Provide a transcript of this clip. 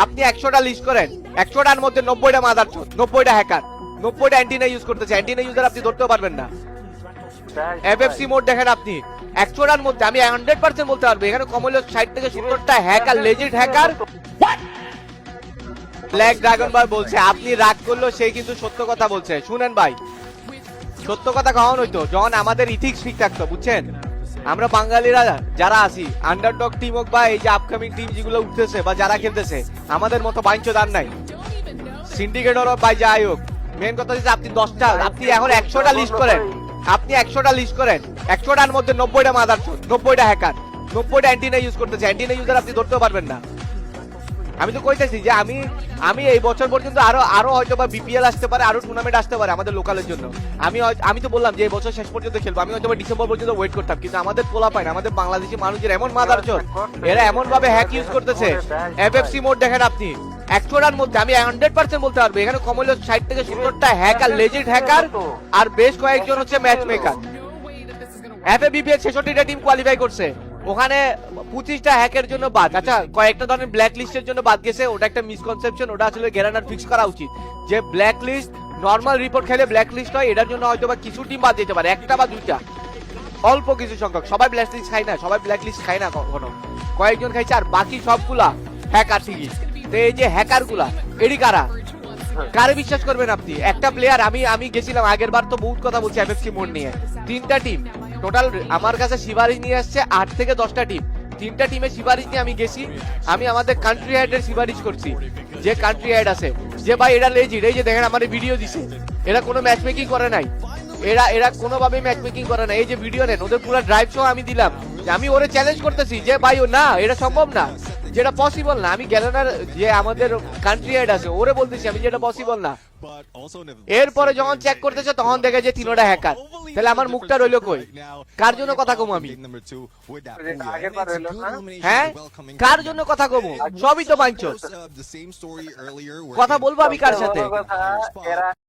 আপনি 100টা লিস্ট করেন, 100টার মধ্যে 90টা মাদারচোদ, 90টা হ্যাকার, 90টা অ্যান্টিনা ইউজ করতেছে। অ্যান্টিনা ইউজার আপনি ধরতেও পারবেন না। এফএফসি মোড দেখেন আপনি, 100টার মধ্যে আমি 100% বলতে পারবো এখানে কম হলে 60 থেকে 70টা hacker, legit hacker. Black dragon ভাই বলছে আপনি রাগ করলেও সেই কিন্তু সত্য কথা বলছে। শুনেন ভাই, সত্য কথা কখন হইতো? যখন আমাদের ইথিক্স ঠিক থাকতো, বুঝছেন? আমরা বাঙালিরা যারা আছি, আন্ডারডগ টিম হোক বা এই যে আপকামিং টিম যেগুলো উঠতেছে বা যারা খেলতেছে, আমাদের মতো বাইঞ্চ দান নাই। সিন্ডিকেট হোক বা যাই হোক, মেন কথা হচ্ছে আপনি 10টা, আপনি এখন 100টা লিস্ট করেন, আপনি 100টা লিস্ট করেন, 100টার মধ্যে 90টা মাদারচোদ, 90টা হ্যাকার, 90টা অ্যান্টিনা ইউজ করতেছে। অ্যান্টিনা ইউজার আপনি ধরতেও পারবেন না। আমি তো কইতেছি যে আমি এই বছর পর্যন্ত আরো হয়তো বা বিপিএল আসতে পারে, আরো টুর্নামেন্ট আসতে পারে আমাদের লোকালের জন্য। আমি তো বললাম যে এই বছর শেষ পর্যন্ত খেলবো, আমি হয়তো ডিসেম্বর পর্যন্ত ওয়েট করতাম, কিন্তু আমাদের পোলা পায় না, আমাদের বাংলাদেশি মানুষের এমন মাদারচোদ, এরা এমন ভাবে হ্যাক ইউজ করতেছে। এফএফসি মোড দেখেন আপনি, 100টার মধ্যে আমি 100% বলতে পারবো এখানে কম হলে 60 থেকে 70টা হ্যাকার, লেজিট হ্যাকার, আর বেশ কয়েকজন হচ্ছে ম্যাচ মেকার। এফএবিপিএল 66টা টিম কোয়ালিফাই করছে, ওখানে 25টা হ্যাকের জন্য বাদ। আচ্ছা, কয়েকটা ধরনের ব্ল্যাক লিস্টের জন্য বাদ গেছে, ওটা একটা মিসকনসেপশন, ওটা আসলে গ্যারানার ফিক্স করা উচিত যে ব্ল্যাক লিস্ট নরমাল রিপোর্ট খেলে ব্ল্যাক লিস্ট হয়, এটার জন্য হয়তো বা কিছু টিম বাদ যেতে পারে, একটা বা দুইটা, অল্প কিছু সংখ্যক। সবাই ব্ল্যাক লিস্ট খায় না, সবাই ব্ল্যাক লিস্ট খায় না, কখনো কয়েকজন খাইছে, আর বাকি সবগুলা হ্যাকার ঠিকই। তো এই যে হ্যাকার গুলা, এডি কারা, কারে বিশ্বাস করবেন আপনি? একটা প্লেয়ার, আমি গেছিলাম আগের বার, তো বহুত কথা বলছি এফএফসি মোড নিয়ে। 3টা টিম টোটাল আমার কাছে সিভারিজ নিয়ে আসছে, 8 থেকে 10টা টিম, 3টা টিমে সিভারিজ নিয়ে আমি গেছি। আমি আমাদের কান্ট্রি হেডের সিভারিজ করছি, যে কান্ট্রি হেড আছে, যে ভাই এরা লেজিট, এই যে দেখেন আমার ভিডিও দিছে, এরা কোনো ম্যাচ মেকিং করে নাই, এরা কোনোভাবে ম্যাচ মেকিং করে না। এই যে ভিডিও নেন, ওদের পুরো ড্রাইভ সহ আমি দিলাম, আমি ওরে চ্যালেঞ্জ করতেছি যে ভাই ও না, এটা সম্ভব না, যেটা পসিবল না। আমি গ্যালানার যে আমাদের কান্ট্রি হেড আছে, ওরে বলতেছি আমি যেটা পসিবল না। এরপরে যখন চেক করতেছে তখন দেখে যে 3টা হ্যাকার। তাহলে আমার মুখটা রইল কই? কার জন্য কথা কম আমি? হ্যাঁ, কার জন্য কথা কম? সবই তো বাঞ্চ, কথা বলবো আমি কার সাথে?